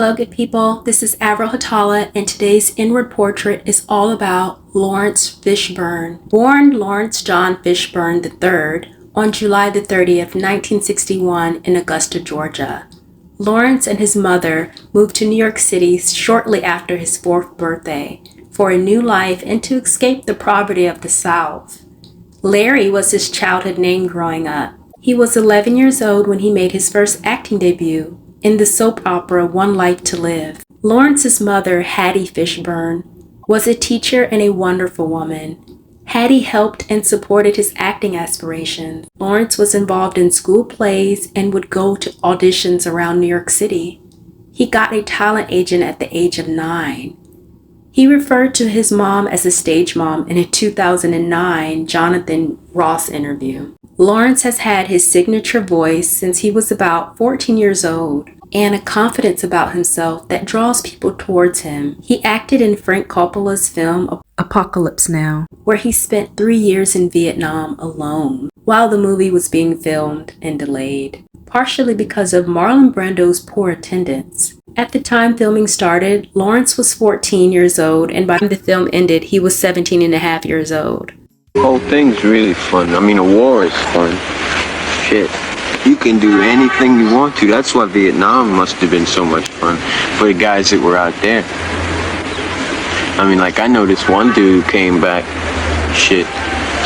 Hello, good people. This is Avril Hatala, and today's inward portrait is all about Laurence Fishburne. Born Laurence John Fishburne III on July the 30th, 1961 in Augusta, Georgia. Laurence and his mother moved to New York City shortly after his 4th birthday for a new life and to escape the poverty of the South. Larry was his childhood name growing up. He was 11 years old when he made his first acting debut in the soap opera One Life to Live. Laurence's mother, Hattie Fishburne, was a teacher and a wonderful woman. Hattie helped and supported his acting aspirations. Laurence was involved in school plays and would go to auditions around New York City. He got a talent agent at the age of 9. He referred to his mom as a stage mom in a 2009 Jonathan Ross interview. Laurence has had his signature voice since he was about 14 years old and a confidence about himself that draws people towards him. He acted in Frank Coppola's film Apocalypse Now, where he spent 3 years in Vietnam alone while the movie was being filmed and delayed, partially because of Marlon Brando's poor attendance. At the time filming started, Laurence was 14 years old, and by the time the film ended, he was 17 and a half years old. The whole thing's really fun. I mean, a war is fun. Shit. You can do anything you want to. That's why Vietnam must have been so much fun for the guys that were out there. I mean, like, I know this one dude who came back, shit,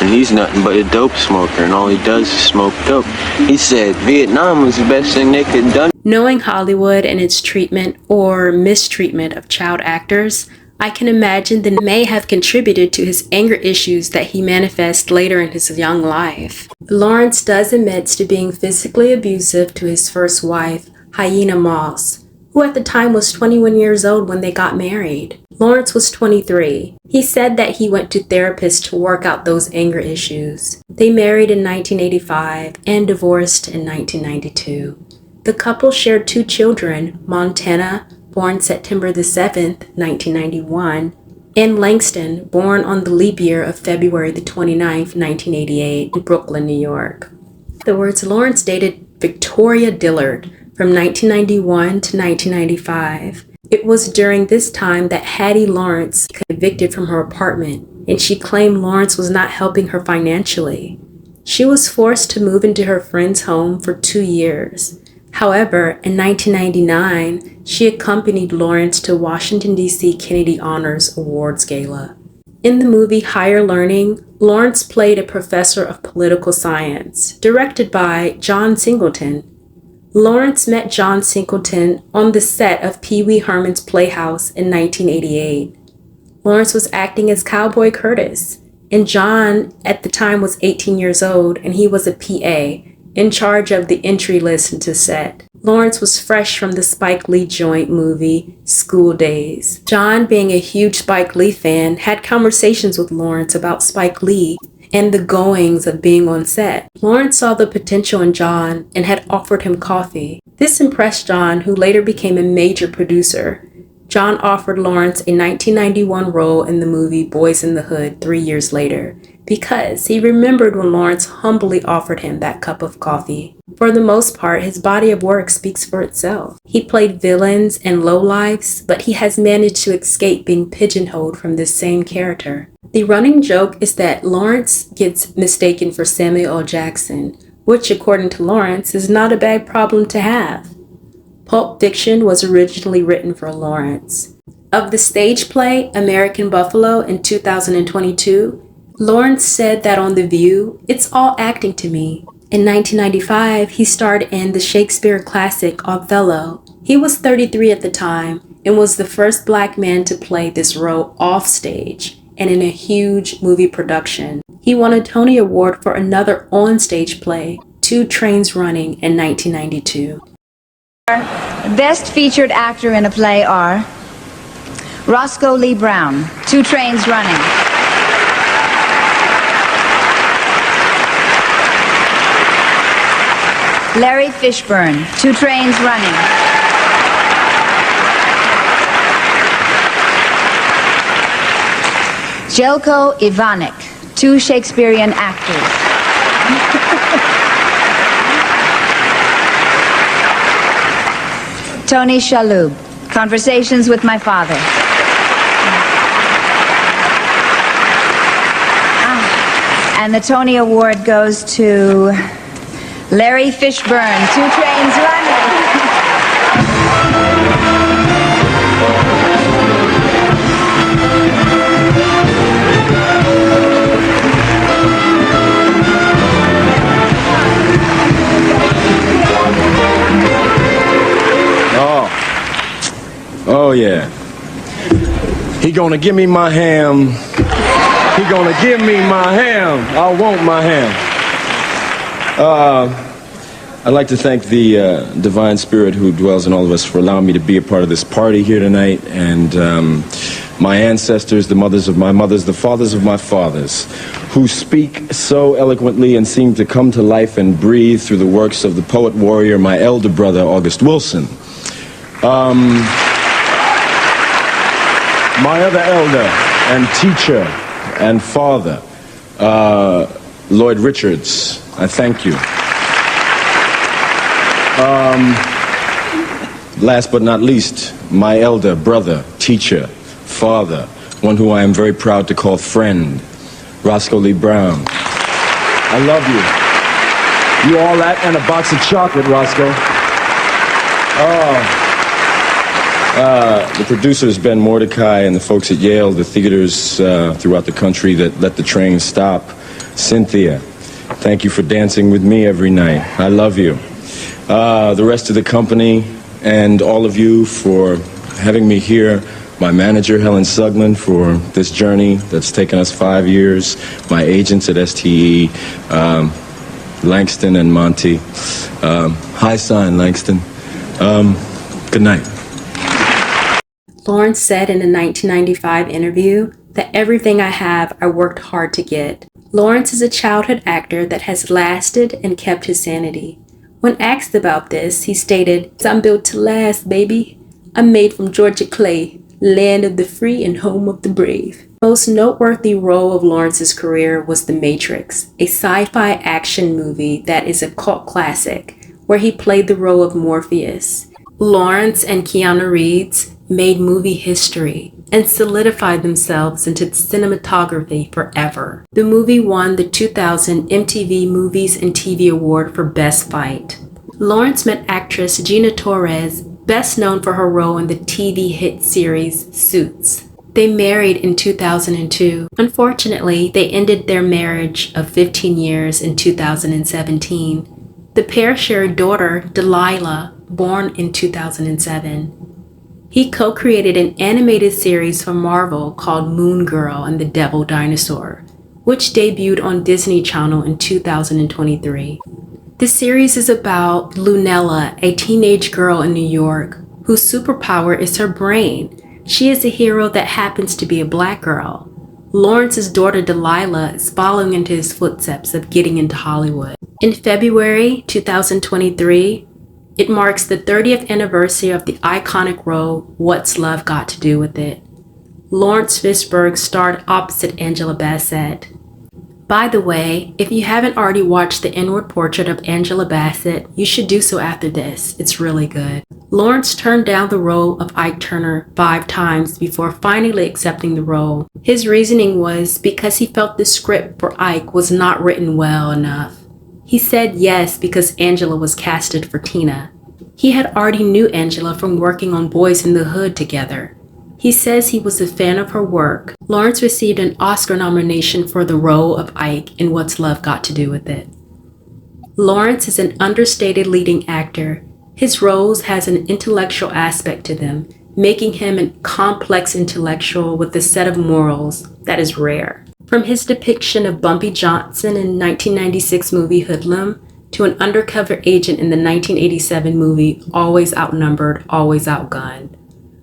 and he's nothing but a dope smoker, and all he does is smoke dope. He said Vietnam was the best thing they could have done. Knowing Hollywood and its treatment or mistreatment of child actors, I can imagine that may have contributed to his anger issues that he manifests later in his young life. Laurence does admit to being physically abusive to his first wife, Hyena Moss, who at the time was 21 years old when they got married. Laurence was 23. He said that he went to therapists to work out those anger issues. They married in 1985 and divorced in 1992. The couple shared 2 children, Montana, born September the 7th, 1991, and Langston, born on the leap year of February the 29th, 1988, in Brooklyn, New York. Afterwards, Laurence dated Victoria Dillard from 1991 to 1995. It was during this time that Hattie Laurence got evicted from her apartment, and she claimed Laurence was not helping her financially. She was forced to move into her friend's home for 2 years. However, in 1999, she accompanied Laurence to Washington, D.C. Kennedy Honors Awards Gala. In the movie Higher Learning, Laurence played a professor of political science, directed by John Singleton. Laurence met John Singleton on the set of Pee Wee Herman's Playhouse in 1988. Laurence was acting as Cowboy Curtis, and John at the time was 18 years old, and he was a PA, in charge of the entry list into set. Laurence was fresh from the Spike Lee joint movie, School Days. John, being a huge Spike Lee fan, had conversations with Laurence about Spike Lee and the goings of being on set. Laurence saw the potential in John and had offered him coffee. This impressed John, who later became a major producer. John offered Laurence a 1991 role in the movie Boyz n the Hood 3 years later, because he remembered when Laurence humbly offered him that cup of coffee. For the most part, his body of work speaks for itself. He played villains and lowlifes, but he has managed to escape being pigeonholed from this same character. The running joke is that Laurence gets mistaken for Samuel L. Jackson, which, according to Laurence, is not a bad problem to have. Pulp Fiction was originally written for Laurence. Of the stage play American Buffalo in 2022, Laurence said that on The View, "It's all acting to me." In 1995, he starred in the Shakespeare classic Othello. He was 33 at the time and was the first Black man to play this role off stage and in a huge movie production. He won a Tony Award for another on-stage play, Two Trains Running, in 1992. Best featured actor in a play are Roscoe Lee Brown, Two Trains Running. Larry Fishburne, Two Trains Running. Jelko Ivanek, two Shakespearean actors. Tony Shalhoub, Conversations with My Father. And the Tony Award goes to Larry Fishburne, 2 Trains Running. Oh yeah. He gonna give me my ham. He gonna give me my ham. I want my ham. I'd like to thank the divine spirit who dwells in all of us for allowing me to be a part of this party here tonight, and my ancestors, the mothers of my mothers, the fathers of my fathers, who speak so eloquently and seem to come to life and breathe through the works of the poet warrior, my elder brother, August Wilson. My other elder and teacher and father, Lloyd Richards, I thank you. Last but not least, my elder brother, teacher, father, one who I am very proud to call friend, Roscoe Lee Brown. I love you. You all that and a box of chocolate, Roscoe. The producers, Ben Mordecai, and the folks at Yale, the theaters throughout the country that let the train stop. Cynthia, thank you for dancing with me every night. I love you. The rest of the company and all of you for having me here. My manager, Helen Sugman, for this journey that's taken us 5 years. My agents at STE, Langston and Monty. Hi, sign, Langston. Good night. Laurence said in a 1995 interview that everything I have, I worked hard to get. Laurence is a childhood actor that has lasted and kept his sanity. When asked about this, he stated, "I'm built to last, baby. I'm made from Georgia clay, land of the free and home of the brave." The most noteworthy role of Laurence's career was The Matrix, a sci-fi action movie that is a cult classic, where he played the role of Morpheus. Laurence and Keanu Reeves made movie history and solidified themselves into cinematography forever. The movie won the 2000 MTV Movies and TV Award for Best Fight. Laurence met actress Gina Torres, best known for her role in the TV hit series Suits. They married in 2002. Unfortunately, they ended their marriage of 15 years in 2017. The pair shared a daughter, Delilah, born in 2007. He co-created an animated series for Marvel called Moon Girl and the Devil Dinosaur, which debuted on Disney Channel in 2023. The series is about Lunella, a teenage girl in New York, whose superpower is her brain. She is a hero that happens to be a black girl. Laurence's daughter Delilah is following into his footsteps of getting into Hollywood. In February 2023, it marks the 30th anniversary of the iconic role What's Love Got to Do with It? Laurence Fishburne starred opposite Angela Bassett. By the way, if you haven't already watched The Inward Portrait of Angela Bassett, you should do so after this. It's really good. Laurence turned down the role of Ike Turner 5 times before finally accepting the role. His reasoning was because he felt the script for Ike was not written well enough. He said yes because Angela was casted for Tina. He had already knew Angela from working on Boyz in the Hood together. He says he was a fan of her work. Laurence received an Oscar nomination for the role of Ike in What's Love Got to Do with It? Laurence is an understated leading actor. His roles has an intellectual aspect to them, making him a complex intellectual with a set of morals that is rare. From his depiction of Bumpy Johnson in 1996 movie Hoodlum to an undercover agent in the 1987 movie Always Outnumbered, Always Outgunned,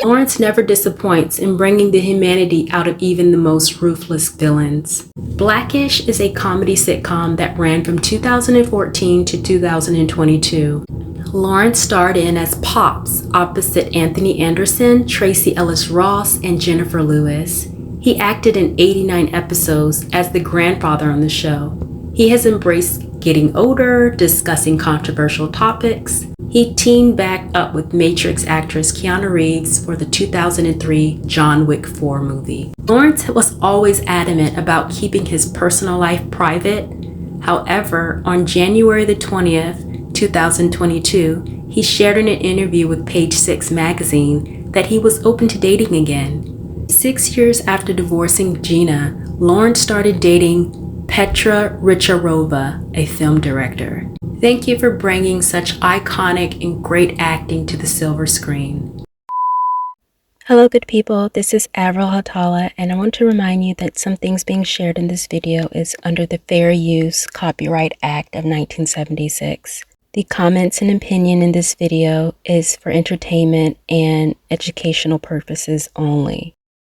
Laurence never disappoints in bringing the humanity out of even the most ruthless villains. Blackish is a comedy sitcom that ran from 2014 to 2022. Laurence starred in as Pops opposite Anthony Anderson, Tracy Ellis Ross, and Jennifer Lewis. He acted in 89 episodes as the grandfather on the show. He has embraced getting older, discussing controversial topics. He teamed back up with Matrix actress Keanu Reeves for the 2003 John Wick 4 movie. Laurence was always adamant about keeping his personal life private. However, on January the 20th, 2022, he shared in an interview with Page Six magazine that he was open to dating again. 6 years after divorcing Gina, Laurence started dating Petra Richarova, a film director. Thank you for bringing such iconic and great acting to the silver screen. Hello good people, this is Avril Hatala, and I want to remind you that some things being shared in this video is under the Fair Use Copyright Act of 1976. The comments and opinion in this video is for entertainment and educational purposes only.